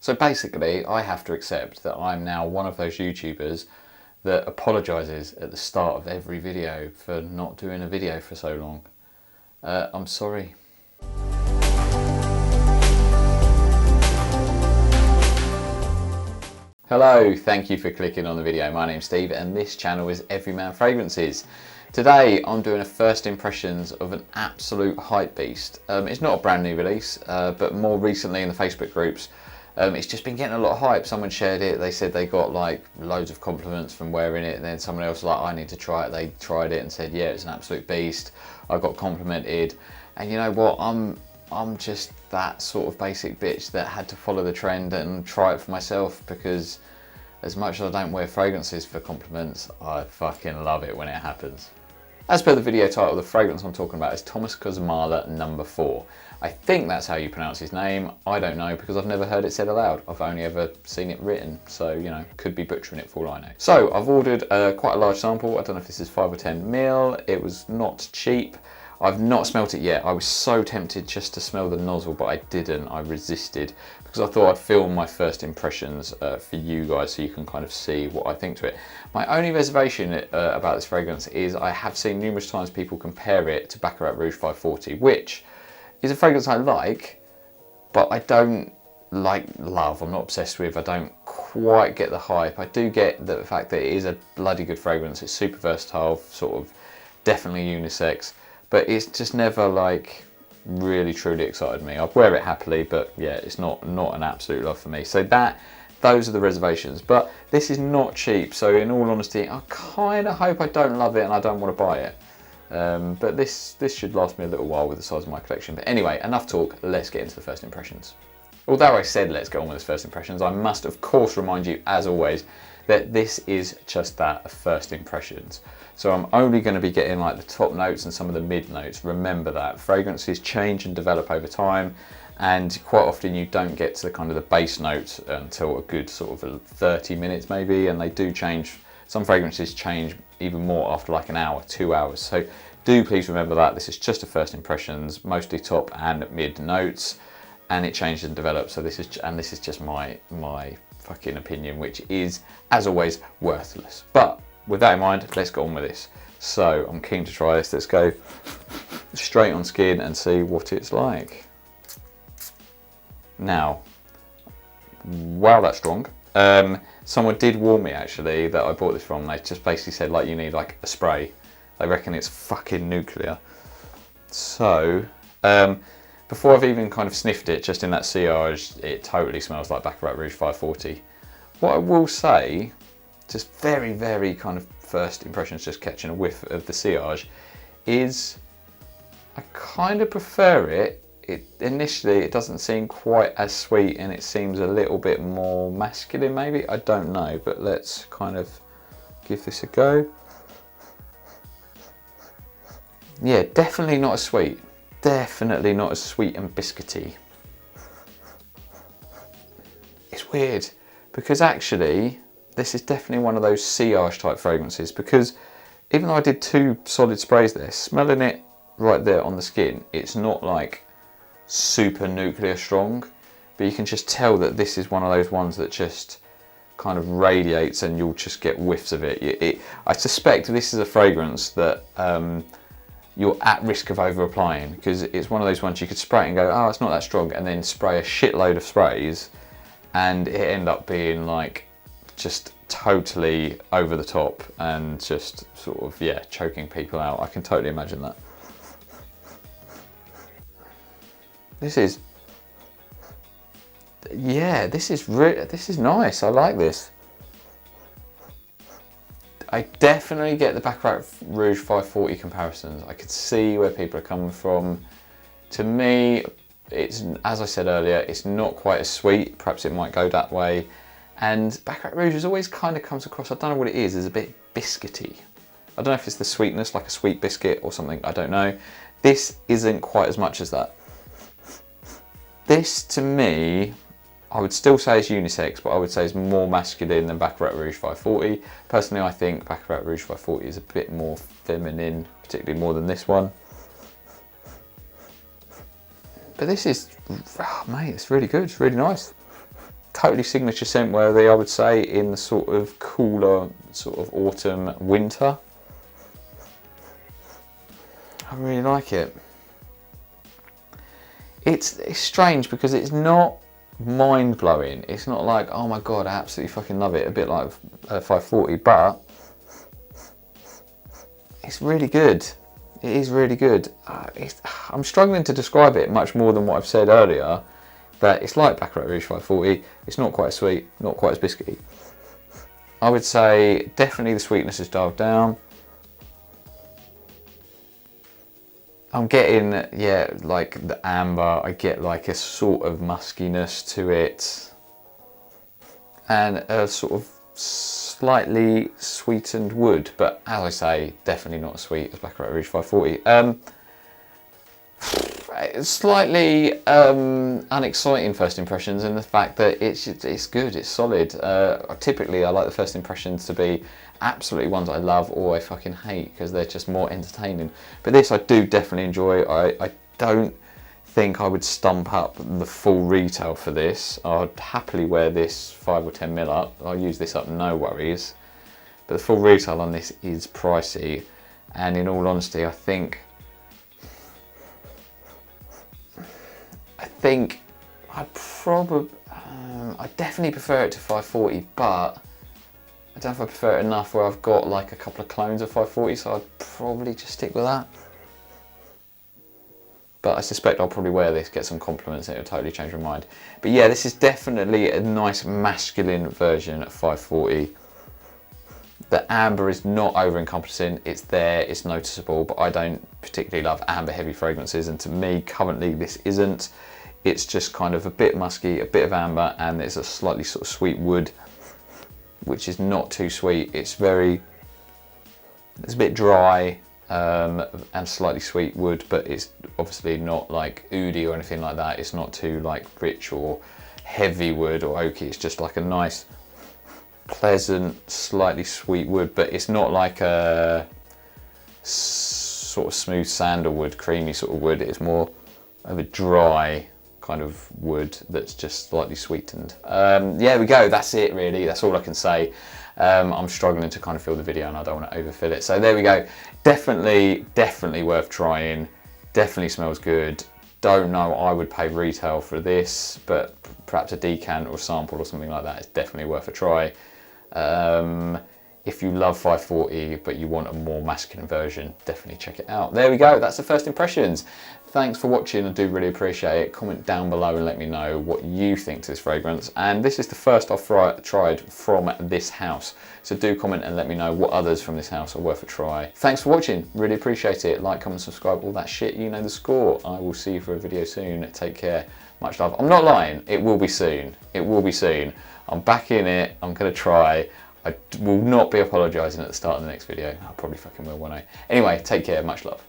So basically, I have to accept that I'm now one of those YouTubers that apologises at the start of every video for not doing a video for so long. I'm sorry. Hello, thank you for clicking on the video. My name's Steve and this channel is Everyman Fragrances. Today I'm doing a first impressions of an absolute hype beast. It's not a brand new release, but more recently in the Facebook groups, it's just been getting a lot of hype. Someone shared it, they said they got like loads of compliments from wearing it, and then someone else was like, I need to try it. They tried it and said, yeah, it's an absolute beast. I got complimented, and you know what, I'm just that sort of basic bitch that had to follow the trend and try it for myself, because as much as I don't wear fragrances for compliments, I fucking love it when it happens. As per the video title, the fragrance I'm talking about is Thomas Kosmala No. 4. I think that's how you pronounce his name. I don't know, because I've never heard it said aloud. I've only ever seen it written, so you know, could be butchering it for all I know. So I've ordered quite a large sample. I don't know if this is 5 or 10 mil. It was not cheap. I've not smelt it yet. I was so tempted just to smell the nozzle, but I didn't. I resisted because I thought I'd film my first impressions for you guys so you can kind of see what I think to it. My only reservation about this fragrance is I have seen numerous times people compare it to Baccarat Rouge 540, which is a fragrance I like, but I don't love. I'm not obsessed with. I don't quite get the hype. I do get the fact that it is a bloody good fragrance. It's super versatile, sort of definitely unisex. But it's just never like really truly excited me. I'd wear it happily, but yeah, it's not an absolute love for me. So those are the reservations. But this is not cheap, so in all honesty, I kind of hope I don't love it and I don't want to buy it. But this should last me a little while with the size of my collection. But anyway, enough talk, let's get into the first impressions. Although I said let's get on with this first impressions, I must of course remind you, as always, that this is just that, a first impressions. So I'm only going to be getting like the top notes and some of the mid notes. Remember that fragrances change and develop over time, and quite often you don't get to the kind of the base notes until a good sort of 30 minutes maybe, and they do change. Some fragrances change even more after like an hour, 2 hours. So do please remember that this is just a first impressions, mostly top and mid notes, and it changes and develops. So this is just my fucking opinion, which is, as always, worthless. But with that in mind, let's get on with this. So I'm keen to try this. Let's go straight on skin and see what it's like. Now, wow, that's strong. Someone did warn me actually that I bought this from. They just basically said like you need like a spray. They reckon it's fucking nuclear. So before I've even kind of sniffed it, just in that sillage, it totally smells like Baccarat Rouge 540. What I will say, just very, very kind of first impressions, just catching a whiff of the sillage, is I kind of prefer it. Initially, it doesn't seem quite as sweet and it seems a little bit more masculine maybe. I don't know, but let's kind of give this a go. Yeah, definitely not as sweet. Definitely not as sweet and biscuity. It's weird because actually this is definitely one of those sillage type fragrances, because even though I did 2 solid sprays there, smelling it right there on the skin, it's not like super nuclear strong, but you can just tell that this is one of those ones that just kind of radiates and you'll just get whiffs of it. I suspect this is a fragrance that you're at risk of over applying, because it's one of those ones you could spray it and go, oh, it's not that strong, and then spray a shitload of sprays and it end up being like just totally over the top and just sort of, yeah, choking people out. I can totally imagine that. This is nice. I like this. I definitely get the Baccarat Rouge 540 comparisons. I could see where people are coming from. To me, it's, as I said earlier, it's not quite as sweet. Perhaps it might go that way. And Baccarat Rouge has always kind of comes across, I don't know what it is, as a bit biscuity. I don't know if it's the sweetness, like a sweet biscuit or something, I don't know. This isn't quite as much as that. This, to me, I would still say it's unisex, but I would say it's more masculine than Baccarat Rouge 540. Personally, I think Baccarat Rouge 540 is a bit more feminine, particularly more than this one. But this is, oh mate, it's really good, it's really nice. totally signature scent worthy, I would say, in the sort of cooler sort of autumn winter. I really like it. It's strange because it's not mind-blowing. It's not like, oh my god, I absolutely fucking love it, a bit like 540, but it's really good. It is really good. I'm struggling to describe it much more than what I've said earlier, but it's like Baccarat Rouge 540. It's not quite as sweet, not quite as biscuity. I would say definitely the sweetness is dialed down. I'm getting, yeah, like the amber, I get like a sort of muskiness to it, and a sort of slightly sweetened wood, but as I say, definitely not as sweet as Baccarat Rouge 540. Slightly unexciting first impressions in the fact that it's good, it's solid. Typically I like the first impressions to be absolutely ones I love or I fucking hate because they're just more entertaining. But this I do definitely enjoy. I don't think I would stump up the full retail for this. I'd happily wear this 5 or 10 mil up. I'll use this up, no worries. But the full retail on this is pricey, and in all honesty, I think I'd probably, I definitely prefer it to 540, but I don't know if I prefer it enough where I've got like a couple of clones of 540, so I'd probably just stick with that. But I suspect I'll probably wear this, get some compliments, and it'll totally change my mind. But yeah, this is definitely a nice masculine version of 540. The amber is not over-encompassing, it's there, it's noticeable, but I don't particularly love amber heavy fragrances, and to me, currently, this isn't. It's just kind of a bit musky, a bit of amber, and there's a slightly sort of sweet wood, which is not too sweet. It's a bit dry, and slightly sweet wood, but it's obviously not like oudi or anything like that. It's not too like rich or heavy wood or oaky. It's just like a nice, pleasant, slightly sweet wood, but it's not like a sort of smooth sandalwood, creamy sort of wood. It's more of a dry kind of wood that's just slightly sweetened. Yeah, there we go. That's it really. That's all I can say. I'm struggling to kind of fill the video and I don't want to overfill it. So there we go. Definitely worth trying. Definitely smells good. Don't know, I would pay retail for this, but perhaps a decant or sample or something like that is definitely worth a try. If you love 540 but you want a more masculine version, definitely check it out. There we go, that's the first impressions. Thanks for watching, I do really appreciate it. Comment down below and let me know what you think to this fragrance. And this is the first I've tried from this house. So do comment and let me know what others from this house are worth a try. Thanks for watching, really appreciate it. Like, comment, subscribe, all that shit, you know the score. I will see you for a video soon. Take care, much love. I'm not lying, it will be soon. It will be soon. I'm back in it, I'm gonna try. I will not be apologising at the start of the next video. I probably fucking will, won't I? Anyway, take care, much love.